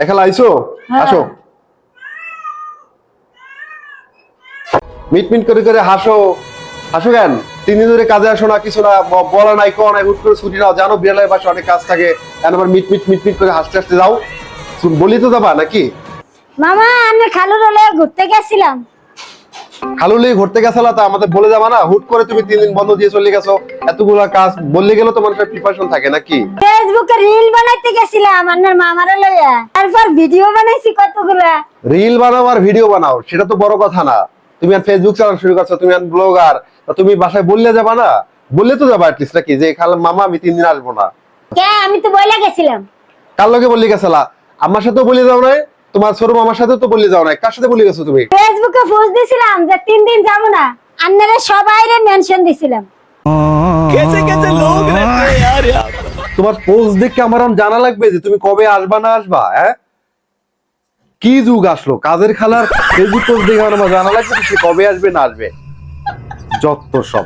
এখানে আইছো, আসো। মিট মিট করে করে হাসো, হাসো কেন? 3 দিন ধরে কাজে আসো না, কিছু না, বলা নাই কোন নাই, হুট করে ছুটি নাও, জানো বিড়ালের পাশে অনেক কাজ থাকে, আবার মিট মিট মিট মিট করে হাসতে হাসতে যাও। বলি তো যাবা নাকি? মামা আমি খালুর হলে ঘুরতে গেছিলাম। খালুলি ঘুরতে গেছালা তা আমাদের বলে যাবা না? হুট করে তুমি 3 দিন বন্ধ দিয়ে চলে গেছো, এতগুলা কাজ বললে গেলে তো মানুষের প্রিপারেশন থাকে নাকি? ফেসবুকে রিল বানাইতে গেছিলাম আপনার মামারে লইয়া, তারপর ভিডিও বানাইছি কতগুলা। রিল বানাও আর ভিডিও বানাও, সেটা তো বড় কথা না। তুমি আর ফেসবুক চালানো শুরু করছো, তুমি আর ব্লগার, তুমি বাসায় বললে যাবা না? বললে তো যাবা অ্যাটলিস্ট নাকি, যে খালা মামা আমি 3 দিন আসবো না। কে আমি তো বইলা গেছিলাম। কার লগে বললি গেছালা? আমার সাথেও বলে যাও নাই, তোমার ছোট মামার সাথেও তো বলে যাও নাই, কার সাথে বলে গেছো তুমি? ফেসবুকে পোস্ট দিছিলাম যে 3 দিন যাব না, আপনারা সবাইরে মেনশন দিছিলাম। कैसे कैसे लोग रहते हैं यार यहाँ पर। তোমার পোস্ট দেখে আমার জানা লাগবে যে তুমি কবে আসবা না আসবা? হ্যাঁ, কি যুগ আসলো, কাজের খালার ফেসবুক পোস্ট দেখে আমার জানা লাগবে সে কবে আসবে না আসবে। যত সব